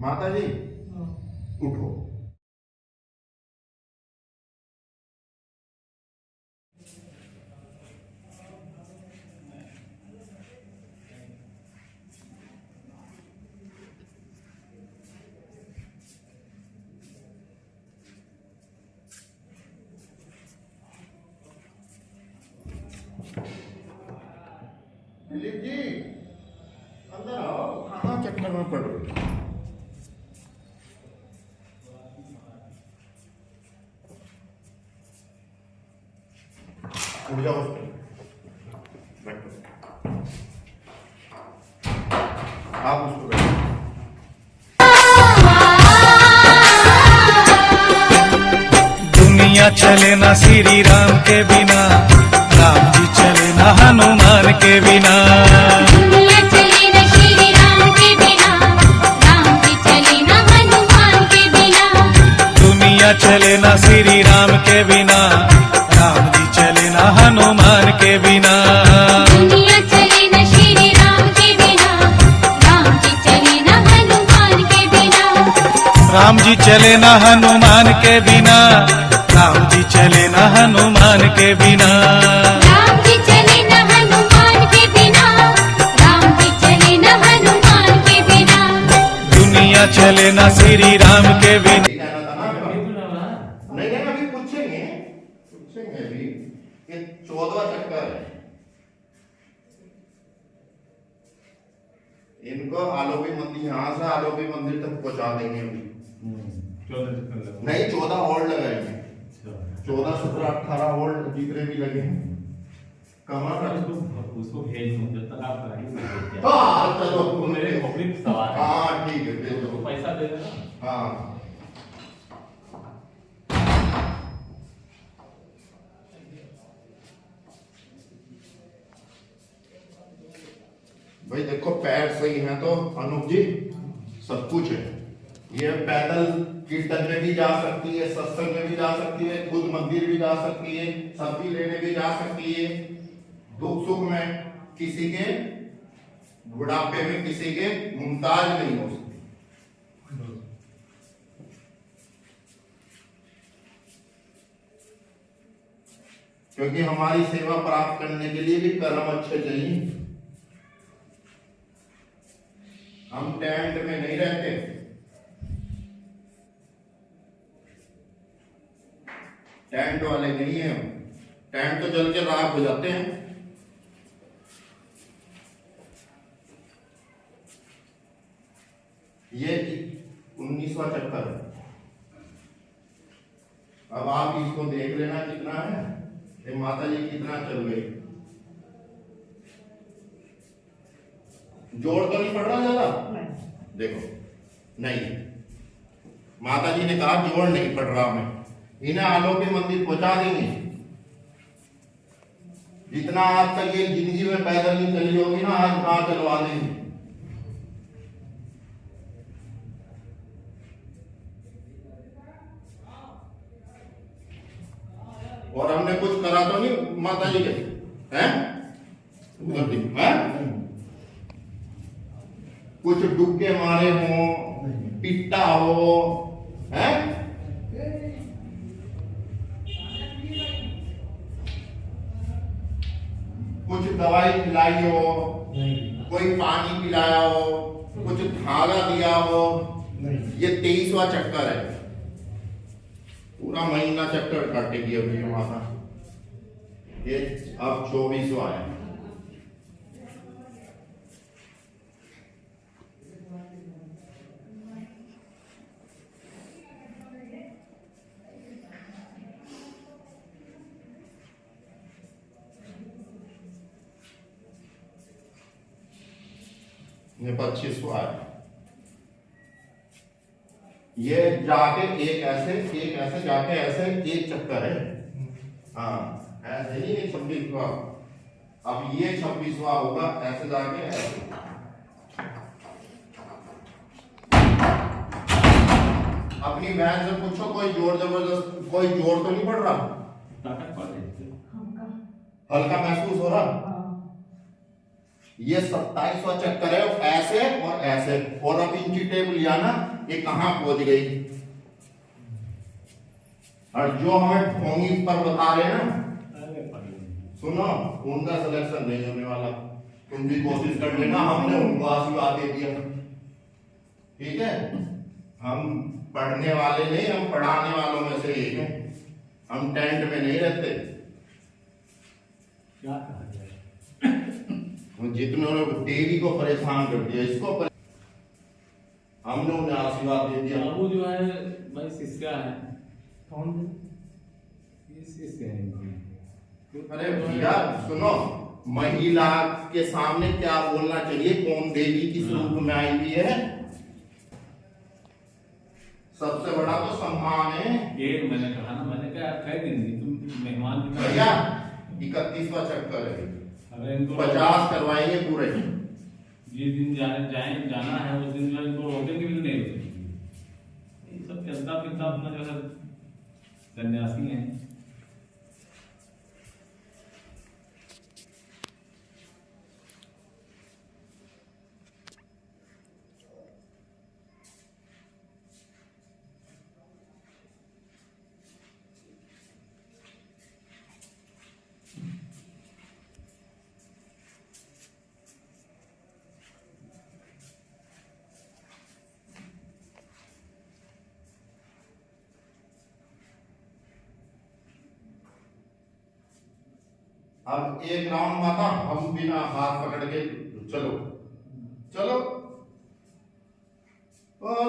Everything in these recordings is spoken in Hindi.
माता जी उठो। दिलीप जी अंदर आओ, कहाँ चक्कर में पड़ रहे हो? उठ जाओ, बैठो। आप उसको बैठो। दुनिया चले ना श्री राम के बिना, राम जी चले ना हनुमान के बिना। दुनिया चले ना श्री राम के बिना, राम जी चले ना हनुमान के बिना। दुनिया चले ना श्री राम के बिना, राम जी चले ना हनुमान के बिना। दुनिया चले ना श्री राम के बिना, राम जी चले ना हनुमान के बिना। राम जी चले ना हनुमान के बिना, राम जी चले ना हनुमान के बिना। राम जी चले ना हनुमान के बिना, राम जी चले ना हनुमान के बिना। दुनिया चले ना श्री राम के बिना। नहीं नहीं, अभी पूछेंगे अभी। ये 14वां चक्कर है। इनको आलोपी मंदिर, यहाँ से आलोपी मंदिर तक पहुंचा देंगे अभी। 14 चक्कर लगा। नहीं 14 और लगाएंगे। 14, 17, 18 होल्ड जितने भी लगे हैं। कमर उसको भेज दो जब तक आप कराएंगे। हाँ चलो, वो मेरे ऑफिस सवाल है। हाँ ठीक है, भेज दो। पैसा दे देना। हाँ भाई देखो, पैर सही है तो अनूप जी सब कुछ है। ये पैदल कीर्तन में भी जा सकती है, सत्संग में भी जा सकती है, खुद मंदिर भी जा सकती है, सब्जी लेने भी जा सकती है, दुख सुख में किसी के, बुढ़ापे में किसी के मुमताज नहीं हो सकती। क्योंकि हमारी सेवा प्राप्त करने के लिए भी कर्म अच्छे चाहिए। हम टेंट में नहीं रहते। टेंट वाले नहीं है हम। टेंट तो जल के राख हो जाते हैं। ये 19वां चक्कर है। अब आप इसको देख लेना कितना है। ये माता जी कितना चल गई। जोड़ तो नहीं पड़ रहा ज्यादा? देखो नहीं, माता जी ने कहा जोड़ नहीं पड़ रहा हमें। इन्हें आलोक के मंदिर पहुंचा देंगे। जितना आज तक ये जिंदगी में पैदल नहीं चली होगी ना, आज वहां चलवा देंगे। और हमने कुछ करा तो नहीं माता जी के, हैं? कुछ डुबके मारे हो, पिट्टा हो, हैं? कुछ दवाई खिलाई हो, कोई पानी पिलाया हो, कुछ धागा दिया हो। ये 23वां चक्कर है। पूरा महीना चक्कर काटेगी अभी ये माता। ये अब 24वां है। ये 25वां है। ये जाके एक ऐसे जाके ऐसे एक चक्कर है। हाँ ऐसे ही 26वां। अब ये 26वां होगा, ऐसे जाके ऐसे। अपनी बहन से पूछो, कोई जोर जबरदस्त, कोई जोर तो नहीं पड़ रहा? ताकत पा रहे हल्का महसूस हो रहा? ये 27वां चक्कर है। ऐसे और ऐसे, और अब इंची टेप लिया ना, ये कहाँ पहुंच गई। और जो हमें ढोंगी पर बता रहे हैं ना, अरे पगली। सुनो, उनका सिलेक्शन नहीं होने वाला, तुम भी कोशिश कर लेना, हमने उनको आशीर्वाद दे दिया, ठीक है। हम पढ़ने वाले नहीं, हम पढ़ाने वालों में से एक हैं, हम टेंट में नहीं रहते। क्या कहा जाए? जितने लोग देवी को परेशान कर दिया, इसको हमने उन्हें आशीर्वाद दे दिया। बाबू जो है भाई शिष्या है। कौन है? ये शिष्य है इनकी। अरे भैया सुनो, महिला के सामने क्या बोलना चाहिए, कौन देवी किस रूप में आई हुई है, सबसे बड़ा तो सम्मान है। ये मैंने कहा ना, मैंने कहा कह देंगे तुम मेहमान की तरह। भैया 31वां चक्कर है, अगर इनको 50 करवाएंगे पूरे। जिस दिन जाना है उस दिन जो है इनको रोकेंगे भी तो नहीं रोकेंगे। ये सब चलता फिरता अपना जो है सन्यासी है। अब एक राउंड माता, हम बिना हाथ पकड़ के चलो चलो। और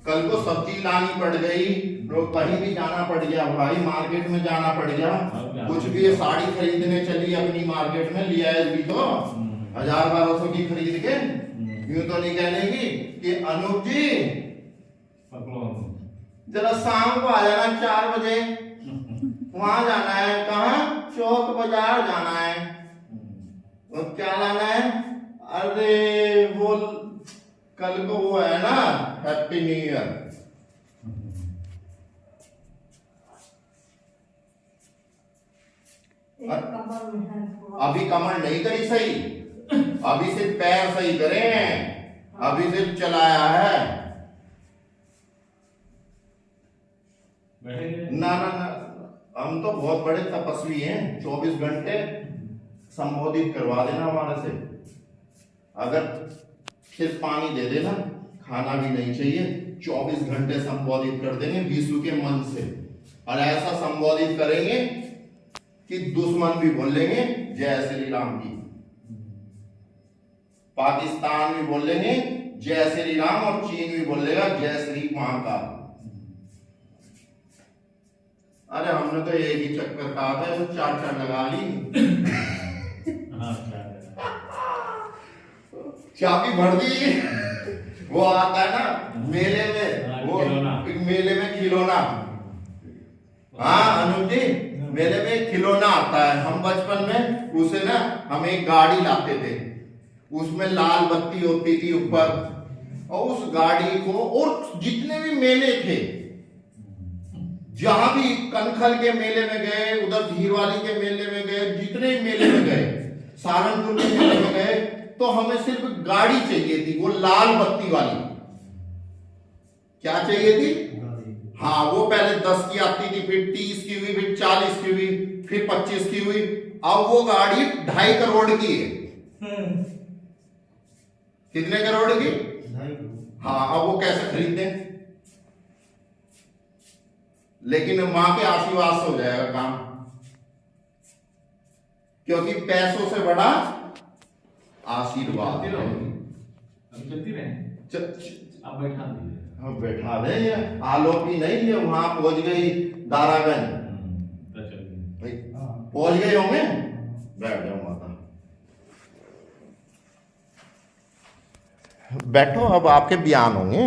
कल को सब्जी लानी पड़ गई, लोग कहीं भी जाना पड़ गया भाई, मार्केट में जाना पड़ गया, कुछ भी ये साड़ी खरीदने चली अपनी मार्केट में, लिया है भी तो 1000-1200 की खरीद के, यूं तो नहीं कहने की कि अनूप जी पकड़ो जरा शाम को आ जाना 4 बजे, वहां जाना है, कहाँ, चौक बाजार जाना है। और क्या लाना है, अरे वो कल को वो है ना, हैप्पी न्यू ईयर। अभी कमर नहीं करी सही, अभी सिर्फ पैर सही करे हैं, अभी सिर्फ चलाया है। ना ना ना, हम तो बहुत बड़े तपस्वी हैं, 24 घंटे संबोधित करवा देना हमारे से। अगर सिर्फ पानी दे देना, खाना भी नहीं चाहिए, 24 घंटे संबोधित कर देंगे विश्व के मन से। और ऐसा संबोधित करेंगे कि दुश्मन भी बोलेंगे जय श्री राम की, पाकिस्तान भी बोलेंगे जय श्री राम, और चीन भी बोलेगा जय श्री महाकाल। अरे हमने तो एक ही चक्कर कहा था, वो 4 लगा ली। चाबी भर दी। वो आता है ना मेले में, वो मेले में खिलौना, हाँ अनुज जी, मेले में खिलौना आता है। हम बचपन में उसे ना, हम एक गाड़ी लाते थे, उसमें लाल बत्ती होती थी ऊपर, और उस गाड़ी को, और जितने भी मेले थे, जहां भी कनखल के मेले में गए, उधर धीरवाली के मेले में गए, जितने मेले में गए, सहारनपुर के मेले में गए, तो हमें सिर्फ गाड़ी चाहिए थी, वो लाल बत्ती वाली। क्या चाहिए थी? हाँ, वो पहले 10 की आती थी, फिर 30 की हुई, फिर 40 की हुई, फिर 25 की हुई। अब वो गाड़ी 2.5 करोड़ की है। कितने करोड़ की? हाँ, अब वो कैसे खरीदते? लेकिन मां के आशीर्वाद से हो जाएगा काम, क्योंकि पैसों से बड़ा आशीर्वाद है। चलती रहे, अब बैठा दीजिए। हाँ, बैठा दे, आलोपी नहीं है, वहां पहुंच गई दारागंज, पहुंच गए होंगे, बैठ जाओ माता, बैठो, अब आपके बयान होंगे।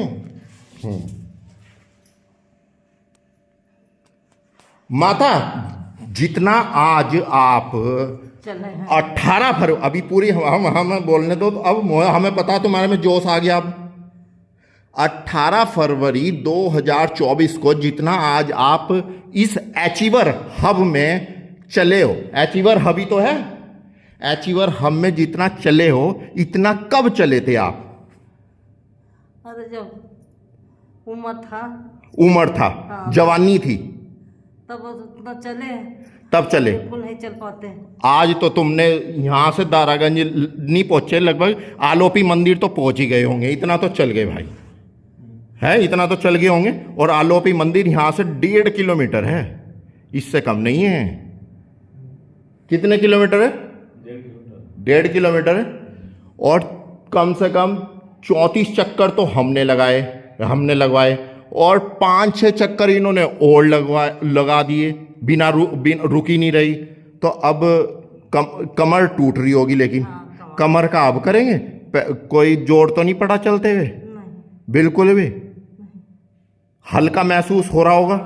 माता, जितना आज आप 18 फरवरी, अभी पूरी हमें बोलने दो, तो अब हमें पता तुम्हारे में जोश आ गया। अब 18 फरवरी 2024 को जितना आज आप इस अचीवर हब में चले हो, अचीवर हब ही तो है, अचीवर हब में जितना चले हो, इतना कब चले थे आप? अरे जब उम्र था उम्र था, जवानी थी, तब उतना चले, तब चले। बिल्कुल नहीं चल पाते। आज तो तुमने यहाँ से दारागंज नहीं पहुंचे, लगभग आलोपी मंदिर तो पहुंच ही गए होंगे, इतना तो चल गए भाई, है इतना तो चल गए होंगे। और आलोपी मंदिर यहाँ से 1.5 किलोमीटर है, इससे कम नहीं है। कितने किलोमीटर है? 1.5 किलोमीटर है। और कम से कम 34 चक्कर तो हमने लगवाए और 5-6 चक्कर इन्होंने और लगा दिए, बिना रुकी नहीं रही। तो अब कमर टूट रही होगी, लेकिन कमर का अब करेंगे, कोई जोड़ तो नहीं पड़ा चलते हुए? बिल्कुल भी हल्का महसूस हो रहा होगा?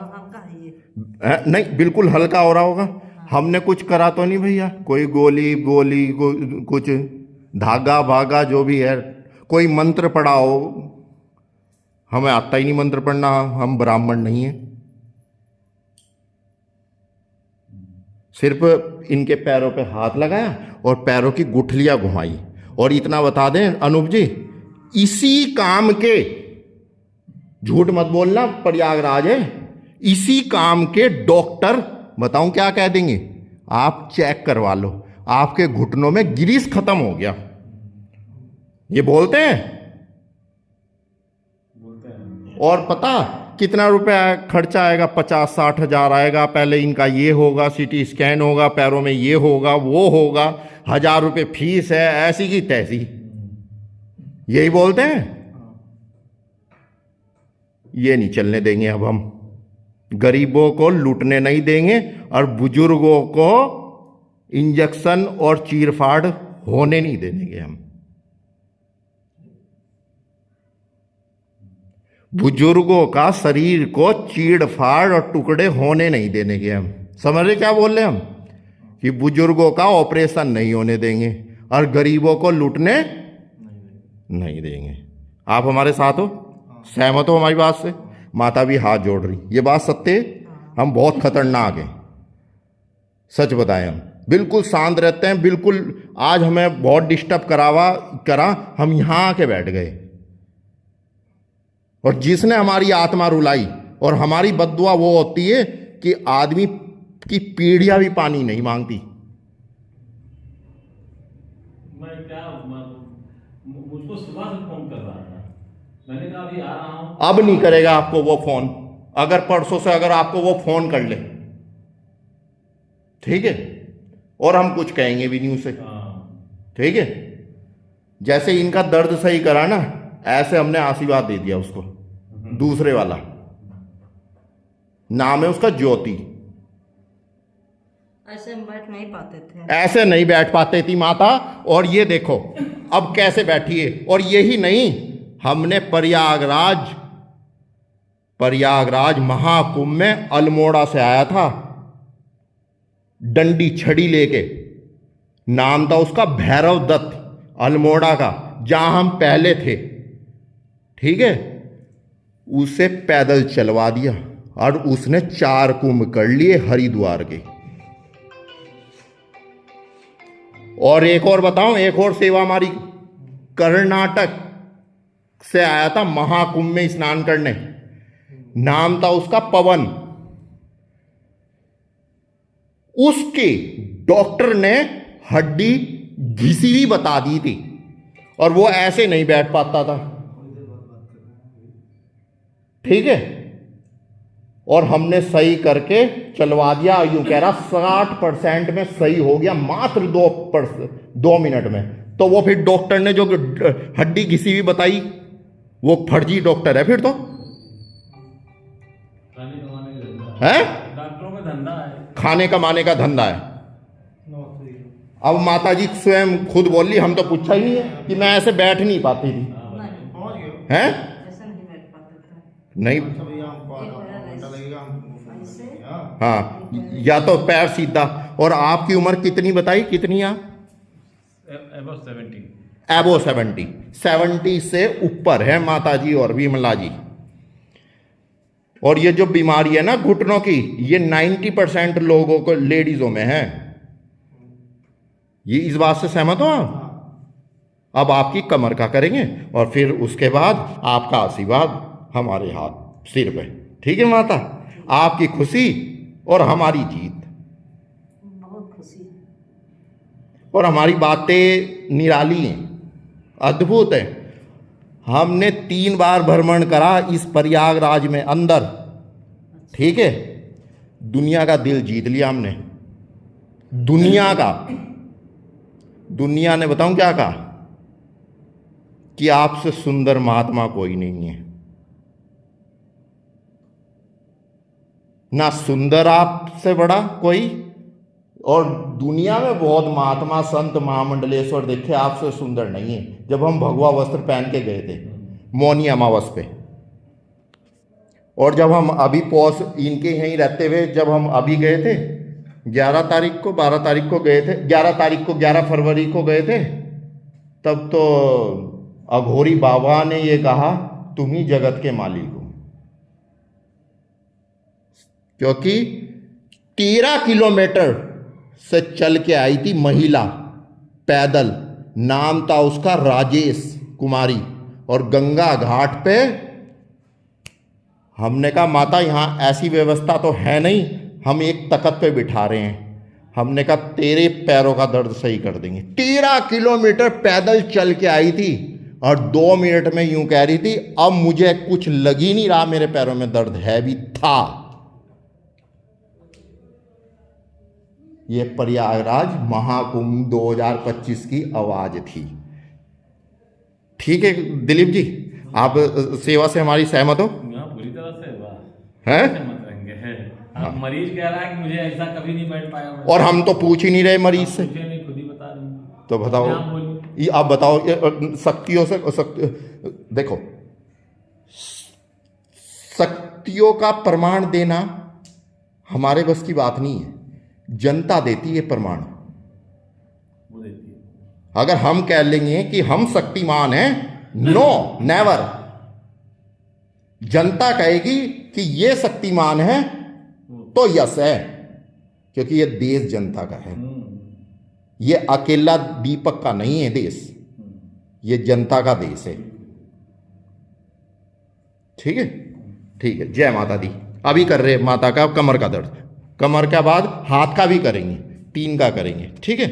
नहीं, बिल्कुल हल्का हो रहा होगा। हमने कुछ करा तो नहीं भैया, कोई गोली कुछ धागा भागा जो भी है, कोई मंत्र पढ़ा हो? हमें आता ही नहीं मंत्र पढ़ना, हम ब्राह्मण नहीं हैं। सिर्फ इनके पैरों पे हाथ लगाया और पैरों की गुठलियां घुमाई। और इतना बता दें अनूप जी, इसी काम के, झूठ मत बोलना, प्रयागराज है, इसी काम के डॉक्टर बताऊं क्या कह देंगे? आप चेक करवा लो, आपके घुटनों में ग्रीस खत्म हो गया। ये बोलते हैं। और पता कितना रुपया खर्चा आएगा? 50-60 हजार आएगा। पहले इनका ये होगा, सीटी स्कैन होगा, पैरों में ये होगा, वो होगा, 1000 रुपये फीस है, ऐसी की तैसी। यही बोलते हैं। ये नहीं चलने देंगे अब हम, गरीबों को लूटने नहीं देंगे और बुजुर्गों को इंजेक्शन और चीरफाड़ होने नहीं देंगे हम। बुजुर्गों का शरीर को चीड़-फाड़ और टुकड़े होने नहीं देने के हम। समझ रहे क्या बोल रहे हम? कि बुजुर्गों का ऑपरेशन नहीं होने देंगे और गरीबों को लूटने नहीं देंगे। आप हमारे साथ हो? सहमत हो हमारी बात से? माता भी हाथ जोड़ रही। ये बात सत्य है। हम बहुत खतरनाक हैं, सच बताएं। हम बिल्कुल शांत रहते हैं, बिल्कुल। आज हमें बहुत डिस्टर्ब करा, हम यहां आके बैठ गए। और जिसने हमारी आत्मा रुलाई, और हमारी बद्दुआ वो होती है कि आदमी की पीढ़ियां भी पानी नहीं मांगती। मुझको सुबह से फोन कर रहा था, मैंने कहा अभी आ रहा हूं। अब नहीं करेगा आपको वो फोन, अगर परसों से अगर आपको वो फोन कर ले, ठीक है? और हम कुछ कहेंगे भी नहीं उसे, ठीक है? जैसे इनका दर्द सही करा ना, ऐसे हमने आशीर्वाद दे दिया उसको। दूसरे वाला नाम है उसका ज्योति। ऐसे हम बैठ नहीं पाते थे, ऐसे नहीं बैठ पाते थी माता। और ये देखो अब कैसे बैठी है। और यही नहीं, हमने प्रयागराज महाकुंभ में अल्मोड़ा से आया था, डंडी छड़ी लेके। नाम था उसका भैरव दत्त, अल्मोड़ा का, जहां हम पहले थे, ठीक है? उसे पैदल चलवा दिया और उसने 4 कुंभ कर लिए हरिद्वार के। और एक और बताऊं, एक और सेवा हमारी कर्नाटक से आया था महाकुंभ में स्नान करने। नाम था उसका पवन। उसके डॉक्टर ने हड्डी घिसी हुई बता दी थी और वो ऐसे नहीं बैठ पाता था, ठीक है? और हमने सही करके चलवा दिया। यूं कह रहा 60% में सही हो गया, मात्र 2 मिनट में। तो वो फिर डॉक्टर ने जो हड्डी घिसी हुई बताई, वो फर्जी डॉक्टर है फिर तो, है? डॉक्टरों का धंधा है, खाने कमाने का धंधा है। अब माता जी स्वयं खुद बोल ली, हम तो पूछा ही नहीं है कि मैं ऐसे बैठ नहीं पाती थी, हैं? ऐसे नहीं बैठ पाते थे। नहीं, हाँ, या तो पैर सीधा। और आपकी उम्र कितनी बताई? कितनी आप? एबो 70 से ऊपर है माता जी और विमला जी। और ये जो बीमारी है ना घुटनों की, ये 90% लोगों को, लेडीजों में है। ये इस बात से सहमत हो आप? अब आपकी कमर का करेंगे और फिर उसके बाद आपका आशीर्वाद हमारे हाथ सिर पे। ठीक है माता, आपकी खुशी और हमारी जीत। बहुत खुशी है। और हमारी बातें निराली हैं, अद्भुत है। हमने 3 बार भ्रमण करा इस प्रयागराज में अंदर। ठीक है, दुनिया का दिल जीत लिया हमने, दुनिया का। दुनिया ने बताऊं क्या कहा कि आपसे सुंदर महात्मा कोई नहीं है, ना सुंदर आपसे बड़ा कोई, और दुनिया में बहुत महात्मा संत महामंडलेश्वर देखे, आपसे सुंदर नहीं है। जब हम भगवा वस्त्र पहन के गए थे मौनी अमावस पे, और जब हम अभी पौष इनके यहीं रहते हुए जब हम अभी गए थे 11 तारीख को 12 तारीख को गए थे, 11 तारीख को 11 फरवरी को गए थे, तब तो अघोरी बाबा ने ये कहा तुम ही जगत के मालिक हो, क्योंकि 13 किलोमीटर से चल के आई थी महिला पैदल, नाम था उसका राजेश कुमारी, और गंगा घाट पे हमने कहा माता यहाँ ऐसी व्यवस्था तो है नहीं, हम एक तख्त पे बिठा रहे हैं। हमने कहा तेरे पैरों का दर्द सही कर देंगे। 13 किलोमीटर पैदल चल के आई थी और 2 मिनट में यूं कह रही थी अब मुझे कुछ लग ही नहीं रहा, मेरे पैरों में दर्द है भी था। ये प्रयागराज महाकुंभ 2025 की आवाज थी। ठीक है दिलीप जी, आप सेवा से हमारी सहमत हो? यहाँ पूरी तरह से हैं? सहमत रहेंगे है। अब मरीज कह रहा है कि मुझे ऐसा कभी नहीं बैठ पाया मैं। और हम तो पूछ ही नहीं रहे मरीज से, पूछे नहीं, खुद ही बता रहे हैं। तो बताओ आप बोलिए। ये आप बताओ, शक्तियों से देखो, शक्तियों का प्रमाण देना हमारे बस की बात नहीं है, जनता देती है प्रमाण। वो देती है। अगर हम कह लेंगे कि हम शक्तिमान हैं, नो नेवर, जनता कहेगी कि ये शक्तिमान है तो यस है, क्योंकि ये देश जनता का है। ये अकेला दीपक का नहीं है देश, ये जनता का देश है। ठीक है, ठीक है, जय माता दी। अभी कर रहे माता का कमर का दर्द, कमर के बाद हाथ का भी करेंगे, 3 का करेंगे। ठीक है।